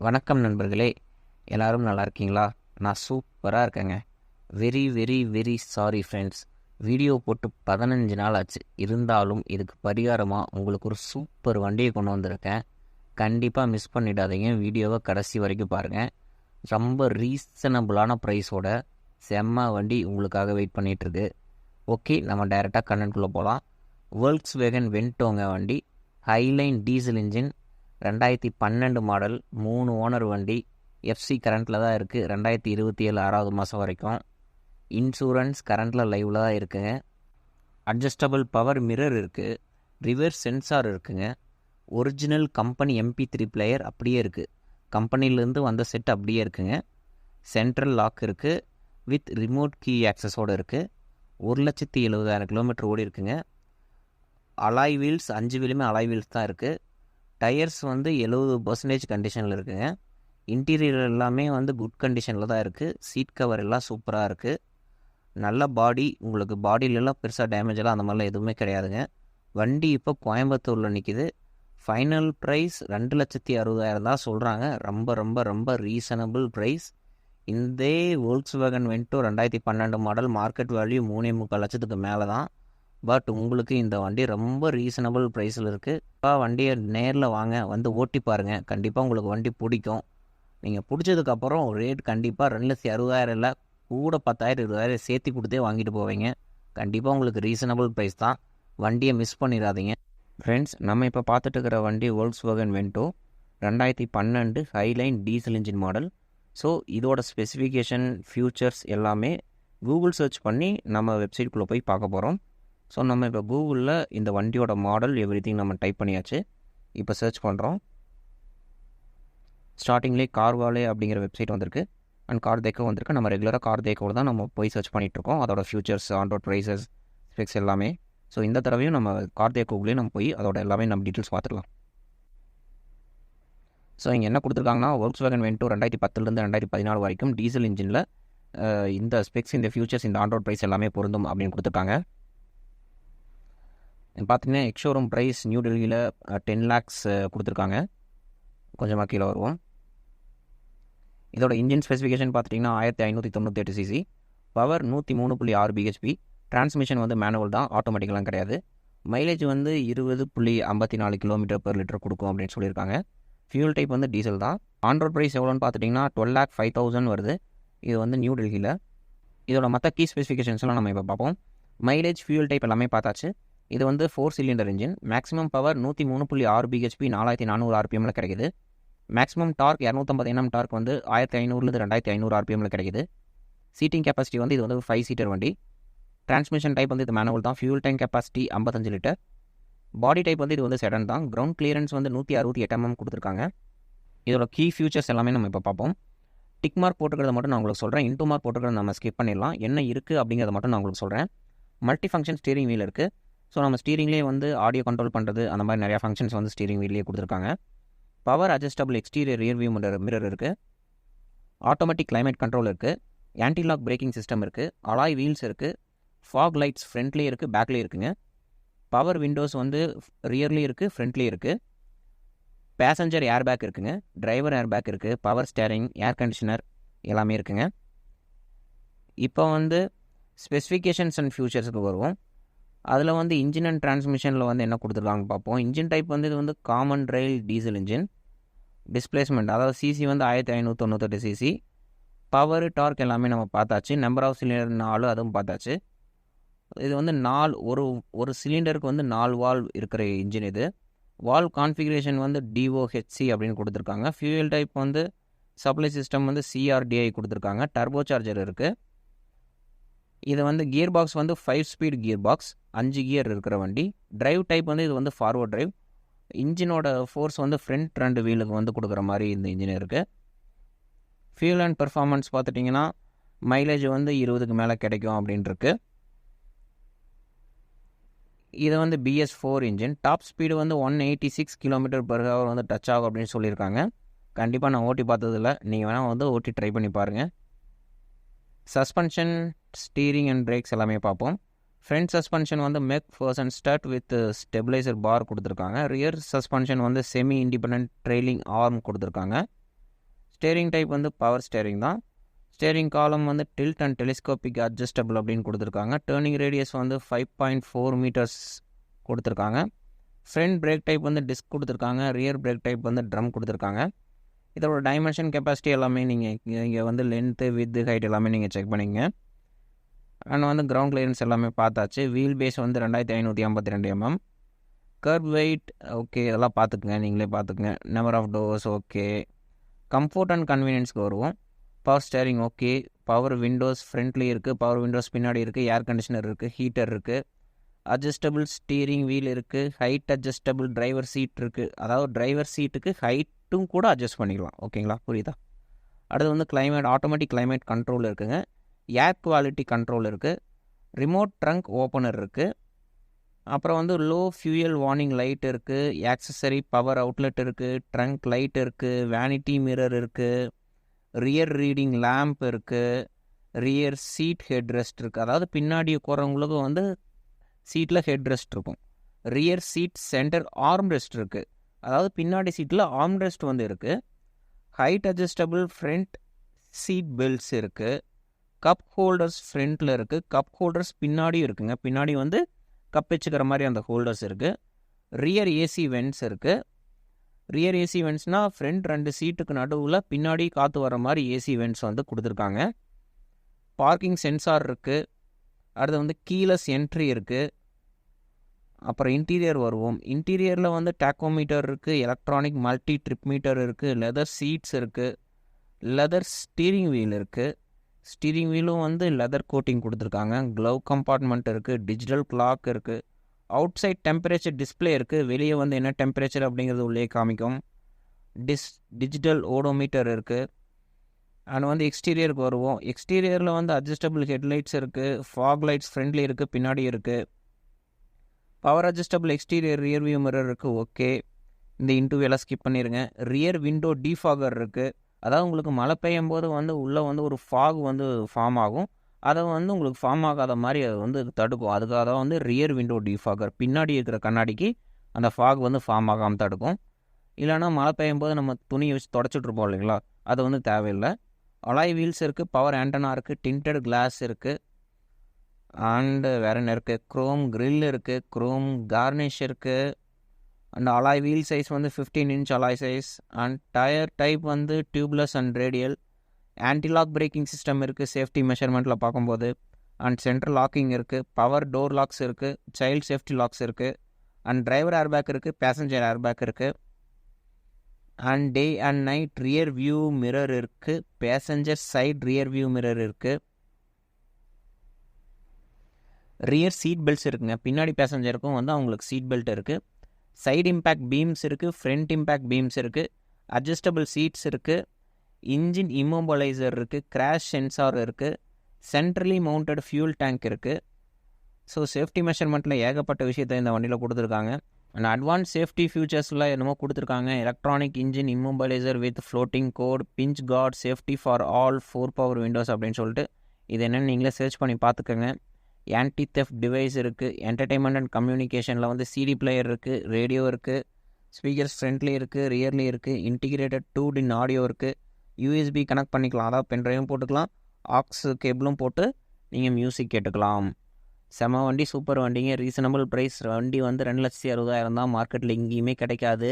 வணக்கம் நண்பர்களே, எல்லாரும் நல்லா இருக்கீங்களா? நான் சூப்பராக இருக்கேங்க. Very very very sorry friends. Video போட்டு 15 நாள் ஆச்சு. இருந்தாலும் இதுக்கு பரிகாரமாக உங்களுக்கு ஒரு சூப்பர் வண்டியை கொண்டு வந்திருக்கேன். கண்டிப்பாக மிஸ் பண்ணிடாதீங்க. வீடியோவை கடைசி வரைக்கும் பாருங்கள். ரொம்ப ரீசனபிளான ப்ரைஸோட செம்ம வண்டி உங்களுக்காக வெயிட் பண்ணிகிட்ருக்கு. ஓகே, நம்ம டைரெக்டாக கண்டென்ட்குள்ளே போகலாம். வோல்க்ஸ்வேகன் வென்டோங்க வண்டி. Highline diesel engine, 2012 model, 3 owner வண்டி. எஃப்சி கரண்ட்டில் தான் இருக்குது. 2027 6வது மாதம் வரைக்கும். இன்சூரன்ஸ் கரண்ட்டில் லைவில் தான் இருக்குங்க. அட்ஜஸ்டபிள் பவர் மிரர் இருக்குது. ரிவர்ஸ் சென்சார் இருக்குங்க. ஒரிஜினல் கம்பெனி MP3 பிளேயர் அப்படியே இருக்குது. கம்பெனிலேருந்து வந்த செட் அப்படியே இருக்குங்க. சென்ட்ரல் லாக் இருக்குது. வித் ரிமோட் கீ ஆக்சஸோடு இருக்குது. 1,70,000 கிலோமீட்டர் ஓடி இருக்குங்க. அலாய் வீல்ஸ் 5 வீலுமே அலாய் வீல்ஸ் தான் இருக்குது. டயர்ஸ் வந்து 70% கண்டிஷனில் இருக்குங்க. இன்டீரியர் எல்லாமே வந்து குட் கண்டிஷனில் தான் இருக்குது. சீட் கவர் எல்லாம் சூப்பராக இருக்குது. நல்ல பாடி, உங்களுக்கு பாடியிலலாம் பெருசாக டேமேஜ் எல்லாம் அந்த மாதிரிலாம் எதுவுமே கிடையாதுங்க. வண்டி இப்போ கோயம்புத்தூரில் நிற்கிது. ஃபைனல் ப்ரைஸ் 2,60,000 தான் சொல்கிறாங்க. ரொம்ப ரொம்ப ரொம்ப ரீசனபிள் ப்ரைஸ். இந்த Volkswagen Vento 2012 model market value 3.25 லட்சத்துக்கு மேலே தான். பட் உங்களுக்கு இந்த வண்டி ரொம்ப ரீசனபிள் ப்ரைஸில் இருக்குது. இப்போ வண்டியை நேரில் வாங்க, வந்து ஓட்டி பாருங்கள். கண்டிப்பாக உங்களுக்கு வண்டி பிடிக்கும். நீங்கள் பிடிச்சதுக்கப்புறம் ரேட் கண்டிப்பாக 2,60,000 இல்லை, கூட 10,000 20,000 சேர்த்து கொடுத்தே வாங்கிட்டு போவீங்க. கண்டிப்பாக உங்களுக்கு ரீசனபிள் ப்ரைஸ் தான். வண்டியை மிஸ் பண்ணிடாதீங்க. ஃப்ரெண்ட்ஸ், நம்ம இப்போ பார்த்துட்டு இருக்கிற வண்டி Volkswagen Vento 2012 highline diesel engine model. So இதோட ஸ்பெசிஃபிகேஷன், ஃபியூச்சர்ஸ் எல்லாமே கூகுள் சர்ச் பண்ணி நம்ம வெப்சைட்குள்ளே போய் பார்க்க போகிறோம். ஸோ நம்ம இப்போ கூகுளில் இந்த வண்டியோட மாடல் எவ்ரிதிங் நம்ம டைப் பண்ணியாச்சு. இப்போ சர்ச் பண்ணுறோம். ஸ்டார்டிங்லேயே கார்வாலே அப்படிங்கிற வெப்சைட் வந்திருக்கு. அண்ட் கார் தேக்கோ வந்திருக்கு. நம்ம ரெகுலராக கார் தேக்கோவில் தான் நம்ம போய் சர்ச் பண்ணிகிட்ருக்கோம். அதோட ஃபியூச்சர்ஸ், ஆன்ரோட் ப்ரைஸஸ், ஸ்பெக்ஸ் எல்லாமே. ஸோ இந்த தடவையும் நம்ம கார் தேக்கோவுலேயே நம்ம போய் அதோட எல்லாமே நம்ம டீட்டெயில்ஸ் பார்த்துக்கலாம். ஸோ இங்கே என்ன கொடுத்துருக்காங்கன்னா, வோல்க்ஸ்வேகன் வென்டோ 2010 2014 வரைக்கும் டீசல் இன்ஜினில் இந்த ஸ்பெக்ஸ், இந்த ஃபியூச்சர்ஸ், இந்த ஆன்ரோட் ப்ரைஸ் எல்லாமே பொருந்தும் அப்படின்னு கொடுத்துருக்காங்க. பார்த்தீங்கன்னா எக்ஷோரூம் ப்ரைஸ் நியூ டெல்லியில் 10 lakhs கொடுத்துருக்காங்க. கொஞ்சமாக கீழே வருவோம். இதோட இன்ஜின் ஸ்பெசிஃபிகேஷன் பார்த்துட்டிங்கன்னா 1598 cc, பவர் 103.6 bhp, டிரான்ஸ்மிஷன் வந்து மேனுவல் தான், ஆட்டோமேட்டிக்கெலாம் கிடையாது. மைலேஜ் வந்து 20.54 km/லிட்டர் கொடுக்கும் அப்படின்னு சொல்லியிருக்காங்க. ஃபியூல் டைப் வந்து டீசல் தான். ஆன்ரோட் ப்ரைஸ் எவ்வளோன்னு பார்த்துட்டிங்கன்னா 12,05,000 வருது. இது வந்து நியூ டெல்லியில். இதோட மற்ற கீ ஸ்பெசிஃபிகேஷன்ஸ்லாம் நம்ம இப்போ பார்ப்போம். மைலேஜ், ஃபியூல் டைப் எல்லாமே பார்த்தாச்சு. இது வந்து 4 cylinder engine. Maximum power 103.6 bhp, 4400 RPMல கிடைக்குது. மேக்ஸிமம் டார்க் 250 Nm டார்க் வந்து 1500 2500 RPMல கிடைக்குது. சீட்டிங் கெப்பாசிட்டி வந்து இது வந்து 5 சீட்டர் வண்டி. டிரான்ஸ்மிஷன் டைப் வந்து இது மேனுவல் தான். Fuel tank capacity 55 litre. Body type வந்து இது வந்து செடன் தான். கிரவுண்ட் கிளியரன்ஸ் வந்து 168 mm கொடுத்துருக்காங்க. இதோட கீ ஃபியூச்சர்ஸ் எல்லாமே நம்ம இப்போ பார்ப்போம். டிக் மார்க் போட்டுக்கிறத மட்டும் நான் உங்களுக்கு சொல்கிறேன். இன்டூ மார்க் போட்டுக்கிறத நம்ம ஸ்கிப் பண்ணிடலாம். என்ன இருக்குது அப்படிங்கிறத மட்டும் நான் உங்களுக்கு சொல்கிறேன். மல்டி ஃபங்க்ஷன் ஸ்டீரிங் வீல் இருக்குது. ஸோ நம்ம ஸ்டீரிங்லேயே வந்து ஆடியோ கண்ட்ரோல் பண்ணுறது, அந்த மாதிரி நிறையா ஃபங்க்ஷன்ஸ் வந்து ஸ்டீரிங் வீல்லேயே கொடுத்துருக்காங்க. Power adjustable exterior rear view mirror இருக்குது. ஆட்டோமேட்டிக் கிளைமேட் கண்ட்ரோல் இருக்குது. ஆன்டி லாக் பிரேக்கிங் சிஸ்டம் இருக்குது. அலாய் வீல்ஸ் இருக்குது. ஃபாக் லைட்ஸ் ஃப்ரண்ட்லேயே இருக்குது, பேக்லேயே இருக்குங்க. பவர் விண்டோஸ் வந்து ரியர்லேயும் இருக்குது, ஃப்ரண்ட்லேயும் இருக்குது. பேசஞ்சர் ஏர் பேக் இருக்குங்க. டிரைவர் ஏர் பேக் இருக்குது. பவர் ஸ்டேரிங், ஏர் கண்டிஷனர் எல்லாமே இருக்குங்க. இப்போ வந்து ஸ்பெசிஃபிகேஷன்ஸ் அண்ட் ஃபியூச்சர்ஸுக்கு வருவோம். அதில் வந்து இன்ஜின் அண்ட் டிரான்ஸ்மிஷனில் வந்து என்ன கொடுத்துருக்காங்க பார்ப்போம். இன்ஜின் டைப் வந்து இது வந்து common rail diesel engine. Displacement அதாவது சிசி வந்து 1598 cc. பவர், டார்க் எல்லாமே நம்ம பார்த்தாச்சு. நம்பர் ஆஃப் சிலிண்டர் 4, அதுவும் பார்த்தாச்சு. இது வந்து ஒரு சிலிண்டருக்கு வந்து 4 வால்வ் இருக்கிற இன்ஜின் இது. வால்வ் கான்ஃபிகரேஷன் வந்து DOHC அப்படின்னு கொடுத்துருக்காங்க. ஃபியூயல் டைப் வந்து சப்ளை சிஸ்டம் வந்து CRDI கொடுத்துருக்காங்க. டர்போ சார்ஜர் இருக்குது. இது வந்து கியர் பாக்ஸ் வந்து 5 ஸ்பீட் கியர் பாக்ஸ், 5 கியர் இருக்கிற வண்டி. டிரைவ் டைப் வந்து இது வந்து ஃபார்வர்ட் டிரைவ். இன்ஜினோட ஃபோர்ஸ் வந்து ஃப்ரண்ட் 2 வீலுக்கு வந்து கொடுக்குற மாதிரி இந்த இன்ஜின் இருக்குது. ஃபியூல் அண்ட் பெர்ஃபார்மன்ஸ் பார்த்துட்டிங்கன்னா மைலேஜ் வந்து 20க்கு மேலே கிடைக்கும் அப்படின்ட்டுருக்கு. இது வந்து BS4 இன்ஜின். டாப் ஸ்பீடு வந்து 186 km/h வந்து டச் ஆகும் அப்படின்னு சொல்லியிருக்காங்க. கண்டிப்பாக நான் ஓட்டி பார்த்ததில்ல, நீங்கள் வேணால் வந்து ஓட்டி ட்ரை பண்ணி பாருங்கள். சஸ்பென்ஷன், ஸ்டீரிங் அண்ட் பிரேக்ஸ் எல்லாமே பார்ப்போம். ஃப்ரண்ட் சஸ்பென்ஷன் வந்து மேக்ஃபர்சன் ஸ்டட் வித் ஸ்டெபிளைசர் பார் கொடுத்துருக்காங்க. ரியர் சஸ்பென்ஷன் வந்து செமி இண்டிபெண்ட் ட்ரெயிலிங் ஆர்ம் கொடுத்துருக்காங்க. ஸ்டேரிங் டைப் வந்து பவர் ஸ்டேரிங் தான். ஸ்டேரிங் காலம் வந்து டில்ட் அண்ட் டெலிஸ்கோபிக் அட்ஜஸ்டபிள் அப்படின்னு கொடுத்துருக்காங்க. டேர்னிங் ரேடியஸ் வந்து 5.4 மீட்டர்ஸ் கொடுத்துருக்காங்க. ஃப்ரண்ட் பிரேக் டைப் வந்து டிஸ்க் கொடுத்துருக்காங்க. ரியர் பிரேக் டைப் வந்து ட்ரம் கொடுத்துருக்காங்க. இதோட டைமென்ஷன் கெப்பாசிட்டி எல்லாமே நீங்கள் இங்கே வந்து லென்த்து வித்து ஹைட் எல்லாமே நீங்கள் செக் பண்ணிங்க. அண்ட் வந்து கிரவுண்ட் கிளியரன்ஸ் எல்லாமே பார்த்தாச்சு. வீல் பேஸ் வந்து 2552 mm. கர்ப் வெயிட் ஓகே, இதெல்லாம் பார்த்துக்குங்க, நீங்களே பார்த்துக்குங்க. Number of doors okay. Comfort and கன்வீனியன்ஸ்க்கு வருவோம். Power steering okay. Power windows ஃப்ரண்ட்லேயும் இருக்குது, பவர் விண்டோஸ் பின்னாடி இருக்குது, ஏர் கண்டிஷனர் இருக்குது, ஹீட்டர் இருக்குது, அட்ஜஸ்டபிள் ஸ்டீரிங் வீல் இருக்குது, ஹைட் அட்ஜஸ்டபிள் டிரைவர் சீட் இருக்குது. அதாவது டிரைவர் சீட்டுக்கு ஹைட்டும் கூட அட்ஜஸ்ட் பண்ணிக்கலாம். ஓகேங்களா, புரியுதா? அடுத்து வந்து கிளைமேட், ஆட்டோமேட்டிக் கிளைமேட் கண்ட்ரோல் இருக்குங்க. ஏர் குவாலிட்டி கண்ட்ரோல் இருக்குது. ரிமோட் ட்ரங்க் ஓப்பனர் இருக்குது. அப்புறம் வந்து லோ ஃபியூயல் வார்னிங் லைட் இருக்குது. ஆக்சசரி பவர் அவுட்லெட் இருக்குது. ட்ரங்க் லைட் இருக்குது. வேனிட்டி மிரர் இருக்குது. ரியர் ரீடிங் லேம்ப் இருக்குது. ரியர் சீட் ஹெட் ரெஸ்ட் இருக்குது. அதாவது பின்னாடி உட்காரவங்களுக்கு வந்து சீட்டில் ஹெட் ரெஸ்ட் இருக்கும். Rear seat centre arm rest இருக்குது. அதாவது பின்னாடி சீட்டில் ஆர்ம் ரெஸ்ட் வந்து இருக்குது. Height adjustable front seat belts இருக்குது. கப் ஹோல்டர்ஸ் ஃப்ரண்ட்டில் இருக்குது. கப் ஹோல்டர்ஸ் பின்னாடியும் இருக்குங்க. பின்னாடி வந்து கப் வச்சுக்கிற மாதிரி அந்த ஹோல்டர்ஸ் இருக்குது. ரியர் ஏசி வென்ட்ஸ் இருக்குது. ரியர் ஏசி வென்ட்ஸ்னால் ஃப்ரண்ட் 2 சீட்டுக்கு நடுவில் பின்னாடி காற்று வர மாதிரி ஏசி வென்ட்ஸ் வந்து கொடுத்துருக்காங்க. பார்க்கிங் சென்சார் இருக்குது. அடுத்து வந்து கீலெஸ் என்ட்ரி இருக்குது. அப்புறம் இன்டீரியர் வருவோம். இன்டீரியரில் வந்து டேக்கோமீட்டர் இருக்குது, எலக்ட்ரானிக் மல்டி ட்ரிப் மீட்டர் இருக்குது, லெதர் சீட்ஸ் இருக்குது, லெதர் ஸ்டீரிங் வீல் இருக்குது. ஸ்டீரிங் வீலும் வந்து லெதர் கோட்டிங் கொடுத்துருக்காங்க. க்ளவ் கம்பார்ட்மெண்ட் இருக்குது, டிஜிட்டல் கிளாக் இருக்குது, அவுட் சைட் டெம்பரேச்சர் டிஸ்பிளே இருக்குது. வெளியே வந்து என்ன டெம்பரேச்சர் அப்படிங்கிறது உள்ளே காமிக்கும். டிஜிட்டல் ஓடோமீட்டர் இருக்குது. அண்ட் வந்து எக்ஸ்டீரியருக்கு வருவோம். எக்ஸ்டீரியரில் வந்து அட்ஜஸ்டபிள் ஹெட்லைட்ஸ் இருக்குது, ஃபாக் லைட்ஸ் ஃப்ரண்ட்லி இருக்குது, பின்னாடி இருக்குது. Power adjustable exterior rear view mirror இருக்குது. ஓகே, இந்த இன்டர்வியூலாம் ஸ்கிப் பண்ணிடுங்க. ரியர் விண்டோ டீஃபாகர் இருக்குது. அதாவது உங்களுக்கு மழை பெய்யும் போது வந்து உள்ளே வந்து ஒரு ஃபாக் வந்து ஃபார்ம் ஆகும். அதை வந்து உங்களுக்கு ஃபார்ம் ஆகாத மாதிரி அது வந்து தடுக்கும். அதுக்காக தான் வந்து ரியர் விண்டோ டீஃபாகர். பின்னாடி இருக்கிற கண்ணாடிக்கு அந்த ஃபாக் வந்து ஃபார்ம் ஆகாமல் தடுக்கும். இல்லைனா மழை பெய்யும் போது நம்ம துணியை வச்சு தொடச்சிட்ருப்போம் இல்லைங்களா, அது வந்து தேவையில்லை. அலாய் வீல்ஸ் இருக்குது, பவர் ஆண்டனா இருக்குது, டிண்டட் கிளாஸ் இருக்குது. அண்டு வேறு என்ன இருக்குது, க்ரோம் கிரில் இருக்குது, க்ரோம் கார்னிஷ் இருக்குது. அண்ட் அலாய் வீல் சைஸ் வந்து 15 inch alloy size. And tyre type வந்து tubeless and radial. Antilock braking system இருக்குது சேஃப்டி மெஷர்மெண்ட்டில் பார்க்கும்போது. அண்ட் சென்ட்ரல் லாக்கிங் இருக்குது. பவர் டோர் லாக்ஸ் இருக்குது. சைல்டு சேஃப்டி லாக்ஸ் இருக்குது. அண்ட் டிரைவர் ஏர்பேக் இருக்குது. பேசஞ்சர் ஏர்பேக் இருக்குது. And day and night rear view mirror இருக்குது. Passenger side rear view mirror இருக்குது. ரியர் சீட் பெல்ட்ஸ் இருக்குங்க. பின்னாடி பேசஞ்சருக்கும் வந்து அவங்களுக்கு சீட் பெல்ட் இருக்குது. சைடு இம்பேக்ட் பீம்ஸ் இருக்குது. ஃப்ரண்ட் இம்பேக்ட் பீம்ஸ் இருக்குது. அட்ஜஸ்டபிள் சீட்ஸ் இருக்குது. இன்ஜின் இம்மோபலைசர் இருக்குது. கிராஷ் சென்சார் இருக்குது. சென்ட்ரலி மவுண்டட் ஃபியூல் டேங்க் இருக்குது. ஸோ சேஃப்டி மெஷர்மெண்ட்டில் ஏகப்பட்ட விஷயத்தை இந்த வண்டியில் கொடுத்துருக்காங்க. அண்ட் அட்வான்ஸ் சேஃப்டி ஃபியூச்சர்ஸ்லாம் என்னமோ கொடுத்துருக்காங்க. Electronic engine immobiliser with floating code, pinch guard, safety for all 4 power windows அப்படின்னு சொல்லிட்டு இது என்னென்னு நீங்களே சர்ச் பண்ணி பார்த்துக்கோங்க. ஆன்டி தெஃப்ட் டிவைஸ் இருக்குது. என்டர்டெயின்மெண்ட் அண்ட் கம்யூனிகேஷனில் வந்து சிடி பிளேயர் இருக்குது, ரேடியோ இருக்குது, ஸ்பீக்கர்ஸ் ஃப்ரண்ட்லேயும் இருக்குது, ரியர்லேயும் இருக்குது, இன்டிகிரேட்டட் 2-in ஆடியோ இருக்குது, யூஎஸ்பி கனெக்ட் பண்ணிக்கலாம், அதாவது பென்ட்ரைவும் போட்டுக்கலாம், ஆக்ஸ் கேபிளும் போட்டு நீங்கள் மியூசிக் கேட்டுக்கலாம். செம வண்டி, சூப்பர் வண்டிங்க. Reasonable price. வண்டி வந்து 2,60,000 தான். மார்க்கெட்டில் எங்கேயுமே கிடைக்காது.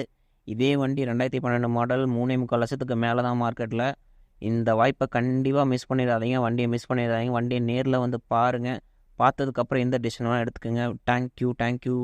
இதே வண்டி 2012 மாடல் 3.25 லட்சத்துக்கு மேலே தான் மார்க்கெட்டில். இந்த வாய்ப்பை கண்டிப்பாக மிஸ் பண்ணிடாதீங்க. வண்டியை மிஸ் பண்ணிடாதீங்க. வண்டியை நேரில் வந்து பாருங்கள். பார்த்ததுக்கப்புறம் எந்த டிசிஷன் வேணால் எடுத்துக்கோங்க. தேங்க்யூ.